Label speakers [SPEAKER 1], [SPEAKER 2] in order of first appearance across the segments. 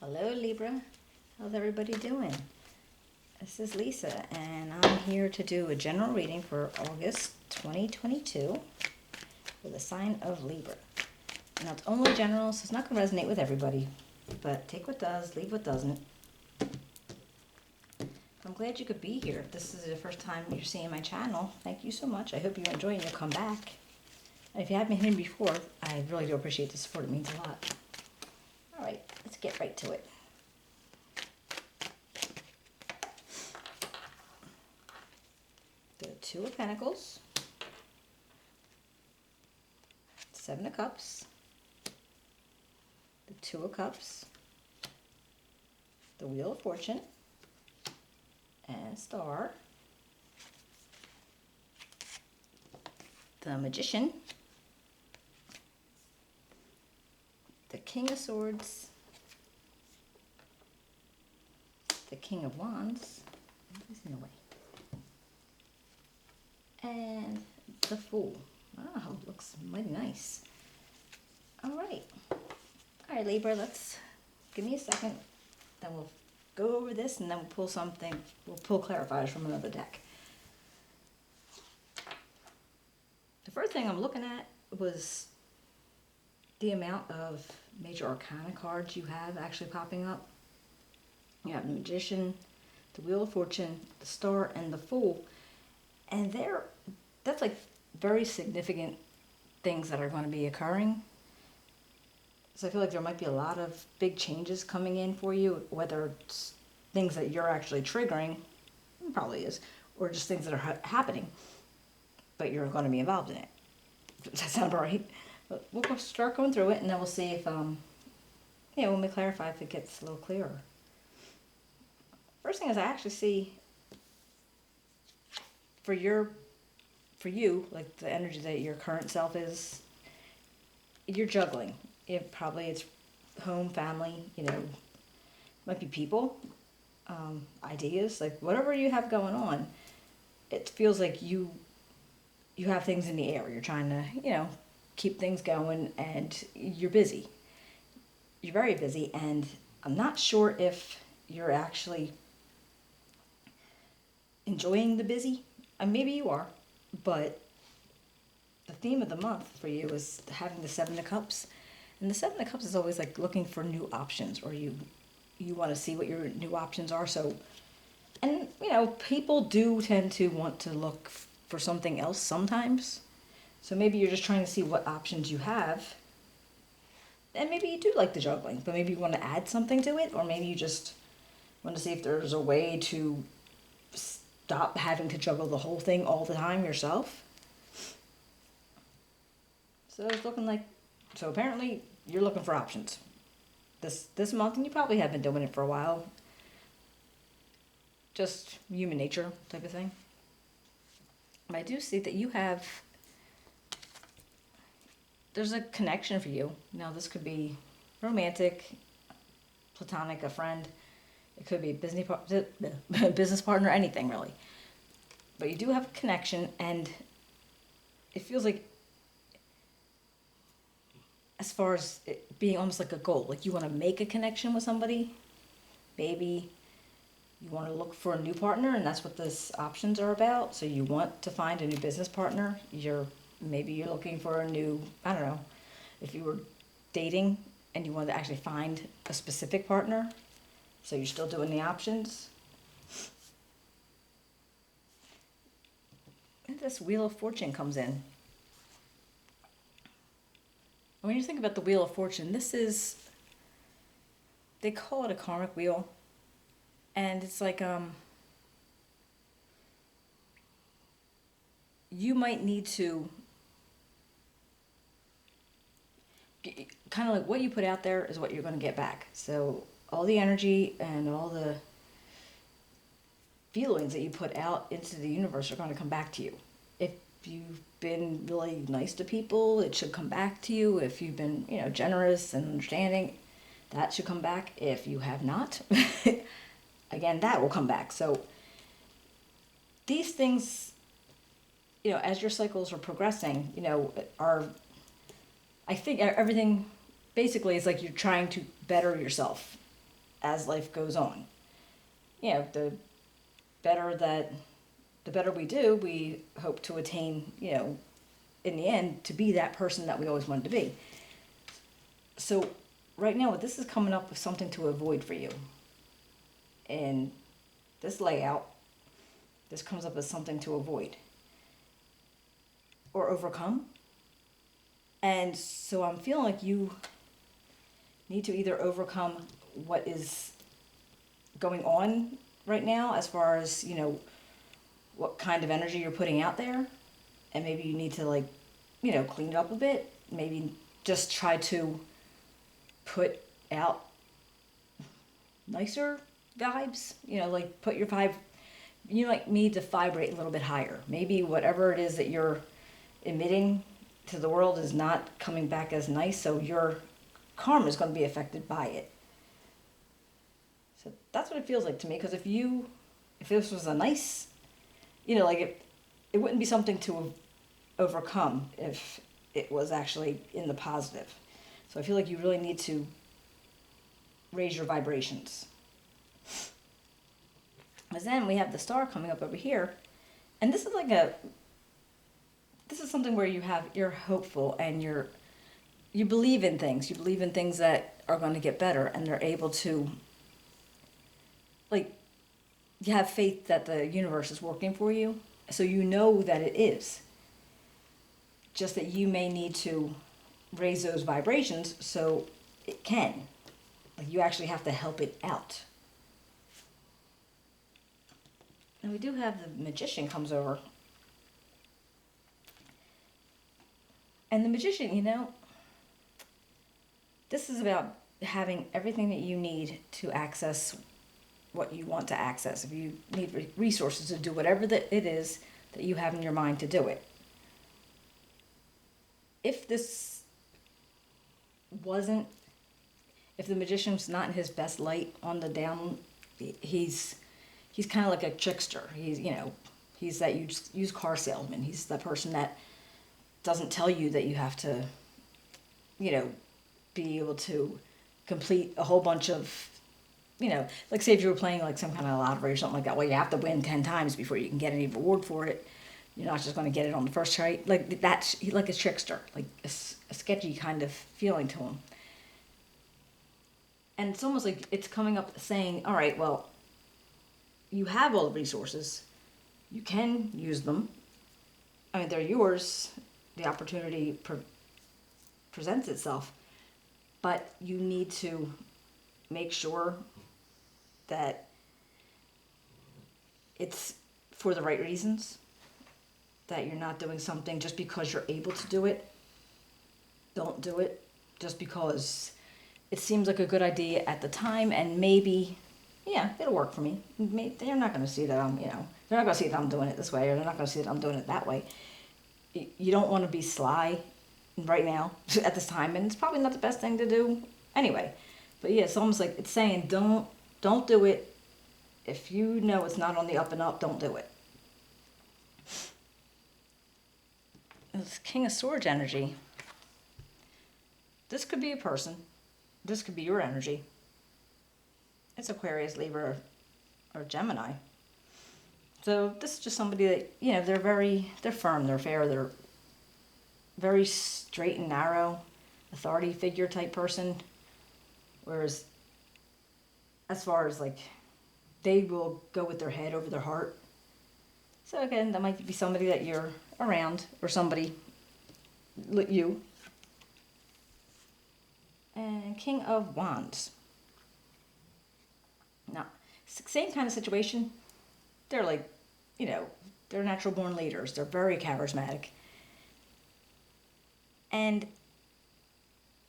[SPEAKER 1] Hello Libra, how's everybody doing? This is Lisa and I'm here to do a general reading for August 2022 for the sign of Libra. Now it's only general, so it's not going to resonate with everybody, but take what does, leave what doesn't. I'm glad you could be here. If this is the first time you're seeing my channel, thank you so much. I hope you enjoy and you'll come back. And if you haven't been here before, I really do appreciate the support. It means a lot. Alright, let's get right to it. The Two of Pentacles, Seven of Cups, the Two of Cups, the Wheel of Fortune, and Star, the Magician, the King of Swords, the King of Wands, he's in the way, and the Fool. Wow, looks mighty nice. Alright, Libra, let's give me a second, then we'll go over this and then we'll pull something, we'll pull clarifiers from another deck. The first thing I'm looking at was the amount of major arcana cards you have actually popping up. You have the Magician, the Wheel of Fortune, the Star, and the Fool. And that's like very significant things that are going to be occurring. So I feel like there might be a lot of big changes coming in for you, whether it's things that you're actually triggering, it probably is, or just things that are happening, but you're going to be involved in it. Does that sound right? But we'll start going through it, and then we'll see if, when we clarify, if it gets a little clearer. First thing is I actually see for you, like the energy that your current self is, you're juggling. It's home, family, might be people, ideas, like whatever you have going on. It feels like you have things in the air. You're trying to, keep things going, and you're busy. You're very busy, and I'm not sure if you're actually enjoying the busy. Maybe you are, but the theme of the month for you is having the Seven of Cups. And the Seven of Cups is always like looking for new options, or you want to see what your new options are. So, and people do tend to want to look for something else sometimes. So maybe you're just trying to see what options you have. And maybe you do like the juggling, but maybe you want to add something to it, or maybe you just want to see if there's a way to stop having to juggle the whole thing all the time yourself. So it's looking like, so apparently you're looking for options this month, and you probably have been doing it for a while. Just human nature type of thing. But I do see that there's a connection for you. Now this could be romantic, platonic, a friend. It could be a business partner, anything really. But you do have a connection, and it feels like, as far as it being almost like a goal, like you want to make a connection with somebody. Maybe you want to look for a new partner, and that's what this options are about. So you want to find a new business partner. Maybe you're looking for a new, I don't know, if you were dating and you wanted to actually find a specific partner. So you're still doing the options. And this Wheel of Fortune comes in. When you think about the Wheel of Fortune, they call it a karmic wheel. And it's like, you might need to, kind of like what you put out there is what you're going to get back. So all the energy and all the feelings that you put out into the universe are going to come back to you. If you've been really nice to people, it should come back to you. If you've been, generous and understanding, that should come back. If you have not, again, that will come back. So these things, as your cycles are progressing, I think everything basically is like you're trying to better yourself. as life goes on. You know, the better we do, we hope to attain, you know, in the end, to be that person that we always wanted to be. So right now, this is coming up with something to avoid for you. And this layout, this comes up as something to avoid or overcome. And so I'm feeling like you need to either overcome what is going on right now as far as, you know, what kind of energy you're putting out there. And maybe you need to, like, you know, clean it up a bit. Maybe just try to put out nicer vibes. You know, like put your vibe, you like need to vibrate a little bit higher. Maybe whatever it is that you're emitting to the world is not coming back as nice, so your karma is going to be affected by it. So that's what it feels like to me, because if this was a nice, you know, like it wouldn't be something to overcome if it was actually in the positive. So I feel like you really need to raise your vibrations. Because then we have the star coming up over here, and this is like this is something where you're hopeful and you believe in things. You believe in things that are going to get better, and they're able to, like, you have faith that the universe is working for you, so you know that it is. Just that you may need to raise those vibrations so it can. Like, you actually have to help it out. And we do have the Magician comes over. And the Magician, you know, this is about having everything that you need to access what you want to access. If you need resources to do whatever that it is that you have in your mind to do it. If the Magician's not in his best light on the down, he's kind of like a trickster. He's that used car salesman. He's the person that doesn't tell you that you have to, you know, be able to complete a whole bunch of, you know, like say if you were playing like some kind of lottery or something like that, well, you have to win 10 times before you can get any reward for it. You're not just going to get it on the first try. Like that's like a trickster, like a sketchy kind of feeling to him. And it's almost like it's coming up saying, all right, well, you have all the resources. You can use them. I mean, they're yours. The opportunity presents itself. But you need to make sure that it's for the right reasons. That you're not doing something just because you're able to do it. Don't do it just because it seems like a good idea at the time, and maybe, yeah, it'll work for me. They're not going to see that they're not going to see that I'm doing it this way, or they're not going to see that I'm doing it that way. You don't want to be sly right now at this time, and it's probably not the best thing to do anyway. But yeah, it's almost like it's saying don't do it. If you know it's not on the up and up, don't do it. This King of Swords energy. This could be a person. This could be your energy. It's Aquarius, Libra, or Gemini. So this is just somebody that, you know, they're firm, they're fair, they're very straight and narrow, authority figure type person. Whereas, as far as like, they will go with their head over their heart. So again, that might be somebody that you're around, or somebody, you. And King of Wands. Now, same kind of situation. They're like, you know, they're natural born leaders. They're very charismatic. And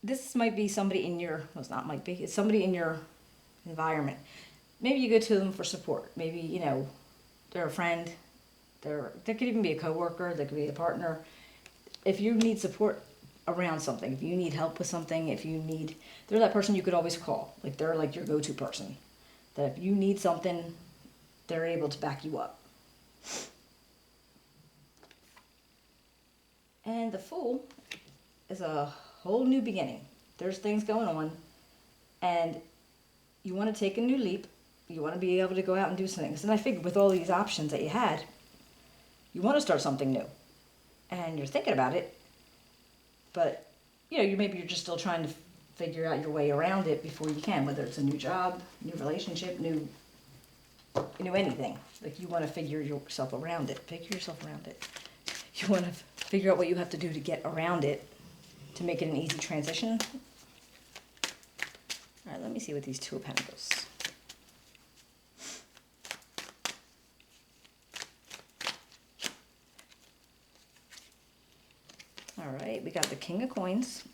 [SPEAKER 1] this might be somebody in your, well, it's not might be, it's somebody in your environment. Maybe you go to them for support. Maybe, you know, they're a friend. They could even be a coworker. They could be a partner. If you need support around something, if you need help with something, they're that person you could always call. Like, they're like your go-to person. That if you need something, they're able to back you up. And the Fool is a whole new beginning. There's things going on, and you want to take a new leap. You want to be able to go out and do some things. And I figured with all these options that you had, you want to start something new. And you're thinking about it, but maybe you're just still trying to figure out your way around it before you can, whether it's a new job, new relationship, new anything. Like, you want to figure yourself around it. You want to figure out what you have to do to get around it to make it an easy transition. All right, let me see what these Two of Pentacles. All right, we got the King of Coins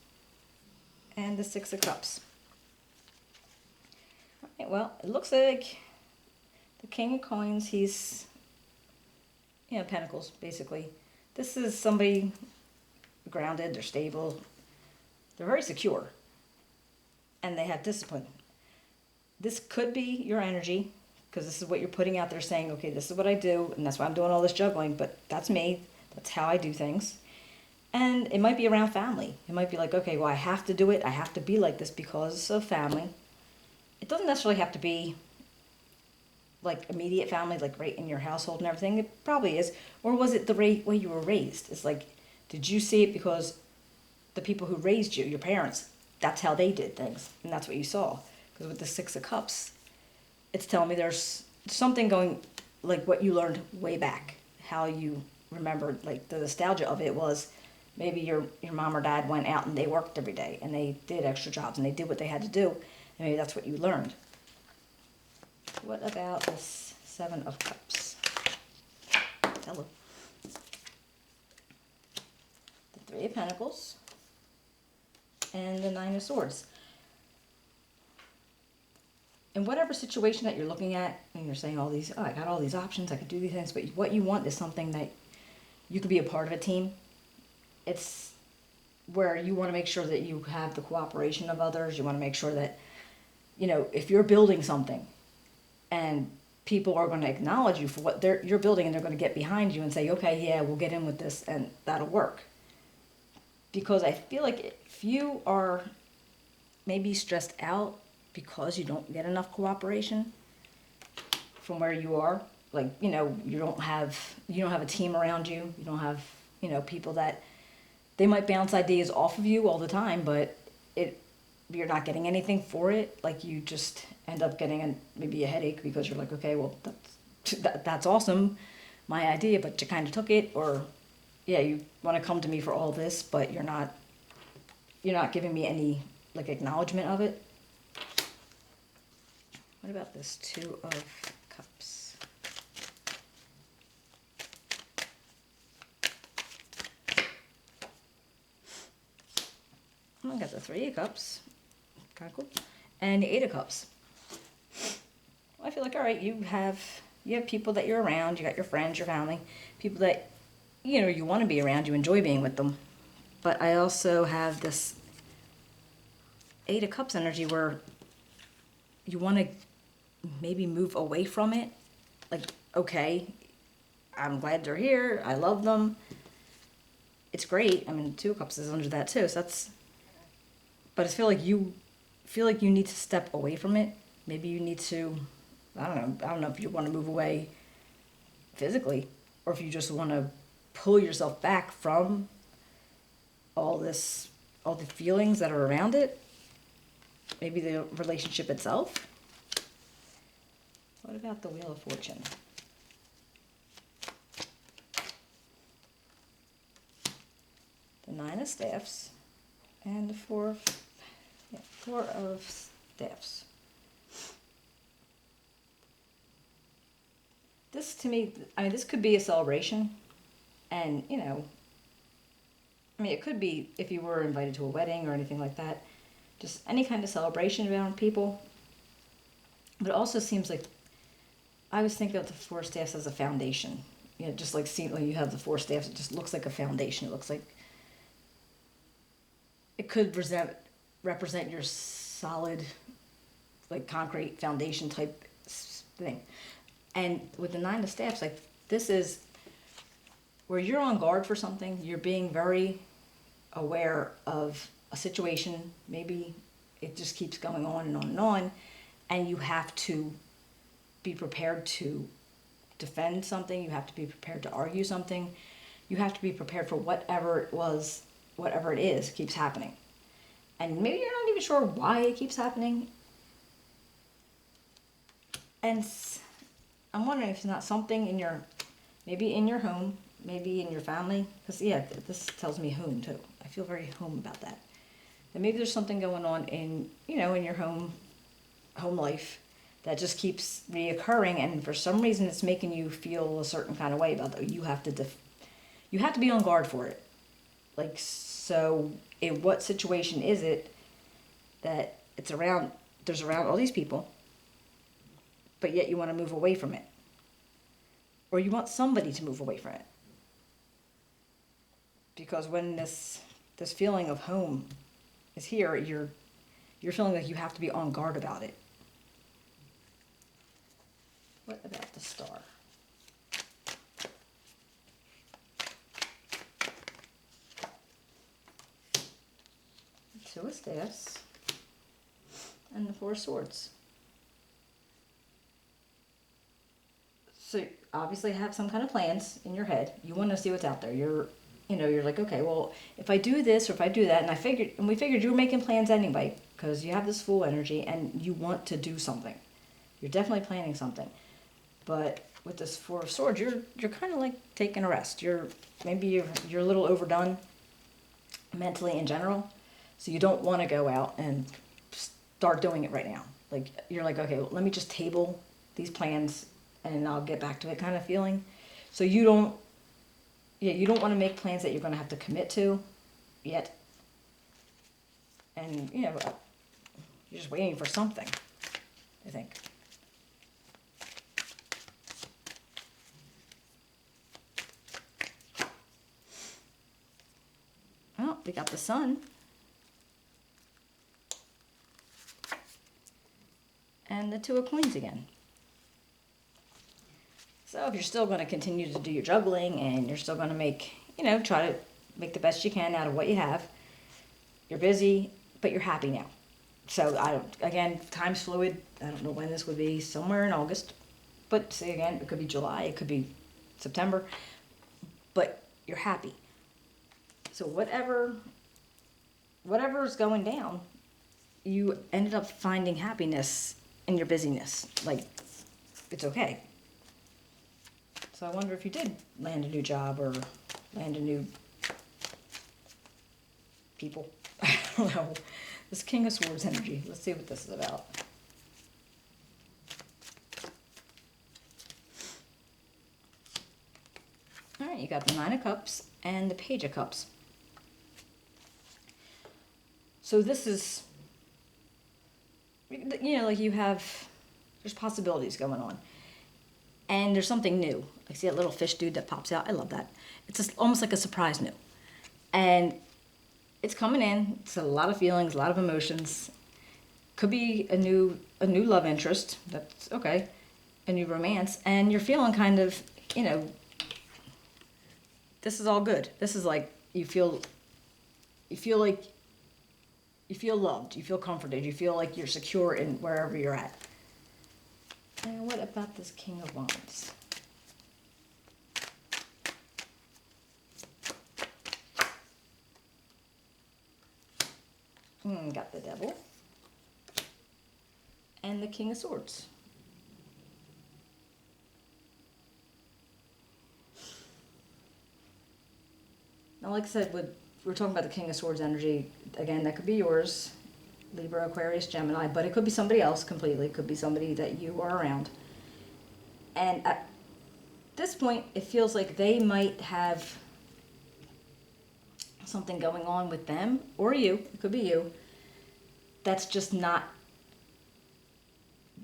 [SPEAKER 1] and the Six of Cups. All right, well, it looks like the King of Coins, he's, Pentacles, basically. This is somebody grounded, they're stable, they're very secure, and they have discipline. This could be your energy, because this is what you're putting out there, saying, okay, this is what I do, and that's why I'm doing all this juggling, but that's me, that's how I do things. And it might be around family. It might be like, okay, well, I have to do it, I have to be like this because of family. It doesn't necessarily have to be like immediate family, like right in your household and everything. It probably is. Or was it the way you were raised? It's like, did you see it because the people who raised you, your parents, that's how they did things, and that's what you saw? Because with the Six of Cups, it's telling me there's something going, like what you learned way back, how you remembered, like the nostalgia of it was maybe your mom or dad went out and they worked every day and they did extra jobs and they did what they had to do, and maybe that's what you learned. What about this Seven of Cups? Hello. The Three of Pentacles and the Nine of Swords. In whatever situation that you're looking at, and you're saying all these, I got all these options, I could do these things, but what you want is something that you could be a part of a team. It's where you want to make sure that you have the cooperation of others. You want to make sure that, if you're building something and people are going to acknowledge you for what you're building, and they're going to get behind you and say, okay, yeah, we'll get in with this, and that'll work. Because I feel like if you are maybe stressed out because you don't get enough cooperation from where you are, like, you don't have a team around you, you don't have, people that, they might bounce ideas off of you all the time, but you're not getting anything for it. Like, you just end up getting maybe a headache because you're like, okay, well, that's awesome, my idea, but you kind of took it. Or, yeah, you want to come to me for all this, but you're not giving me any, like, acknowledgement of it. What about this Two of Cups? I got the Three of Cups, kind of cool, and the Eight of Cups. I feel like, all right, you have people that you're around, you got your friends, your family, people that, you want to be around, you enjoy being with them. But I also have this Eight of Cups energy where you want to maybe move away from it. Like, okay, I'm glad they're here, I love them, it's great. I mean, Two of Cups is under that too, so that's, but I feel like you need to step away from it. Maybe you need to, I don't know if you want to move away physically, or if you just want to pull yourself back from all the feelings that are around it. Maybe the relationship itself. What about the Wheel of Fortune? The Nine of Staffs and the Four of Staffs. This, to me, this could be a celebration, and, it could be if you were invited to a wedding or anything like that, just any kind of celebration around people. But it also seems like, I was thinking of the Four Staffs as a foundation. Just like seeing when you have the Four Staffs, it just looks like a foundation. It looks like it could represent your solid, like, concrete foundation type thing. And with the Nine of Staffs, like, this is where you're on guard for something. You're being very aware of a situation. Maybe it just keeps going on and on and on. and you have to be prepared to defend something, you have to be prepared to argue something, you have to be prepared for whatever it is keeps happening. And maybe you're not even sure why it keeps happening. And I'm wondering if it's not something maybe in your home, maybe in your family, because this tells me home too. I feel very home about that. And maybe there's something going on in your home life that just keeps reoccurring, and for some reason it's making you feel a certain kind of way about that. You have to be on guard for it. Like, so in what situation is it that there's around all these people, but yet you want to move away from it? Or you want somebody to move away from it? Because when this feeling of home is here, you're feeling like you have to be on guard about it. What about the star? Two of Staffs and the Four of Swords. So you obviously have some kind of plans in your head. You want to see what's out there. You're like, okay, well, if I do this or if I do that, and we figured you were making plans anyway because you have this Fool energy and you want to do something. You're definitely planning something. But with this Four of Swords, you're kind of like taking a rest. You're a little overdone mentally in general, so you don't want to go out and start doing it right now. Like, you're like, okay, well, let me just table these plans and I'll get back to it kind of feeling. So you don't want to make plans that you're going to have to commit to yet. And, you're just waiting for something, I think. Well, we got the Sun. And the Two of Coins again. So if you're still going to continue to do your juggling and you're still going to try to make the best you can out of what you have, you're busy, but you're happy now. So time's fluid. I don't know when this would be, somewhere in August. But say again, it could be July, it could be September. But you're happy. So whatever's going down, you ended up finding happiness in your busyness. Like, it's okay. So I wonder if you did land a new job or land a new people. I don't know. This King of Swords energy. Let's see what this is about. All right, you got the Nine of Cups and the Page of Cups. So this is, like there's possibilities going on. And there's something new. I see that little fish dude that pops out. I love that. It's just almost like a surprise new. And it's coming in. It's a lot of feelings, a lot of emotions. Could be a new love interest. That's okay. A new romance. And you're feeling kind of, this is all good. This is like you feel loved. You feel comforted. You feel like you're secure in wherever you're at. And what about this King of Wands? Got the Devil. And the King of Swords. Now, like I said, we're talking about the King of Swords energy. Again, that could be yours. Libra, Aquarius, Gemini, but it could be somebody else completely. It could be somebody that you are around. And at this point, it feels like they might have something going on with them, or you, it could be you, that's just not,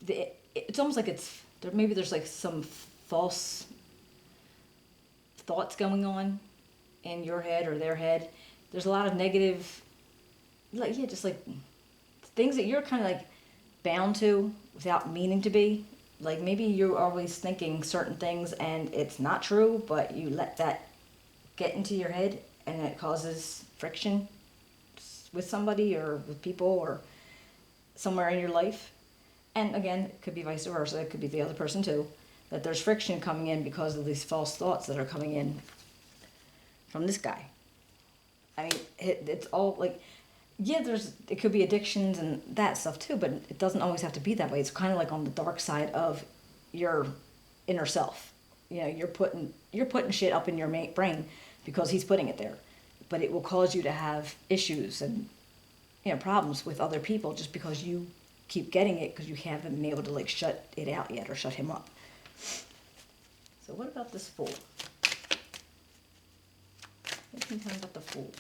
[SPEAKER 1] it's almost like maybe there's like some false thoughts going on in your head or their head. There's a lot of negative, just like things that you're kind of like bound to without meaning to be. Like maybe you're always thinking certain things and it's not true, but you let that get into your head and it causes friction with somebody or with people or somewhere in your life. And again, it could be vice versa. It could be the other person too. That there's friction coming in because of these false thoughts that are coming in from this guy. I mean, it's all like, yeah, it could be addictions and that stuff too, but it doesn't always have to be that way. It's kind of like on the dark side of your inner self. You know, you're putting shit up in your brain because he's putting it there, but it will cause you to have issues and, you know, problems with other people just because you keep getting it because you haven't been able to like shut it out yet or shut him up. So what about this Fool? What can you tell me about the Fool?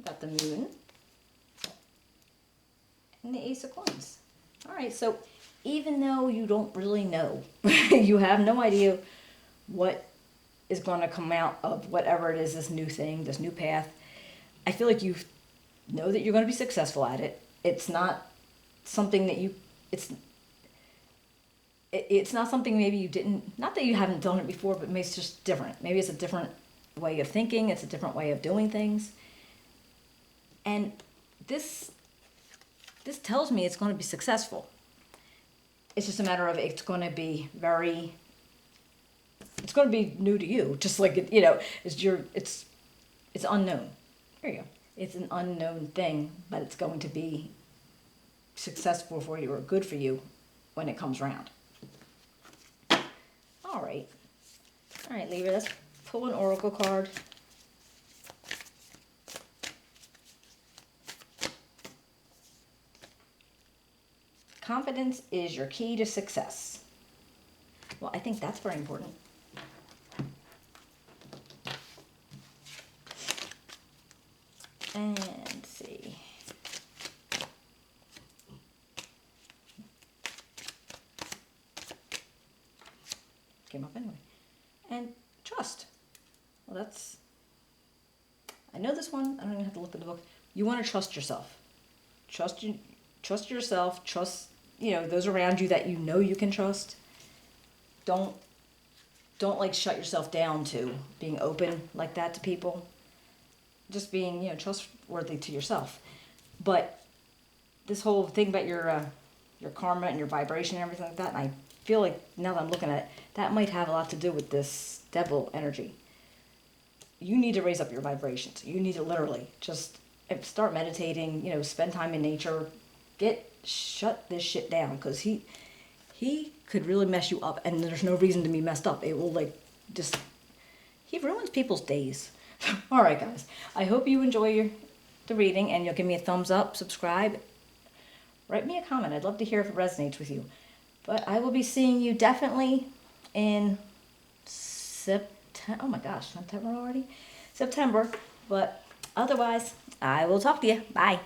[SPEAKER 1] Got the Moon and the Ace of Coins. All right, so even though you don't really know, you have no idea what is going to come out of whatever it is, this new thing, this new path, I feel like you know that you're going to be successful at it. It's not something that it's not something maybe you didn't, not that you haven't done it before, but maybe it's just different. Maybe it's a different way of thinking. It's a different way of doing things. And this tells me it's going to be successful. It's just a matter of it's going to be it's going to be new to you. Just like, you know, it's unknown. Here you go. It's an unknown thing, but it's going to be successful for you or good for you when it comes around. All right, Libra, let's pull an oracle card. Confidence is your key to success. Well, I think that's very important. And let's see. Came up anyway. And trust. Well, I know this one. I don't even have to look at the book. You want to trust yourself. Trust yourself. Trust, you know, those around you that you know you can trust. Don't like shut yourself down to being open like that to people. Just being, you know, trustworthy to yourself. But this whole thing about your karma and your vibration and everything like that, and I feel like now that I'm looking at it, that might have a lot to do with this devil energy. You need to raise up your vibrations. You need to literally just start meditating, you know, spend time in nature. Shut this shit down, because he could really mess you up, and there's no reason to be messed up. It will he ruins people's days. All right, guys. I hope you enjoy the reading, and you'll give me a thumbs up, subscribe, write me a comment. I'd love to hear if it resonates with you. But I will be seeing you definitely in September. Oh my gosh, September already? September. But otherwise, I will talk to you. Bye.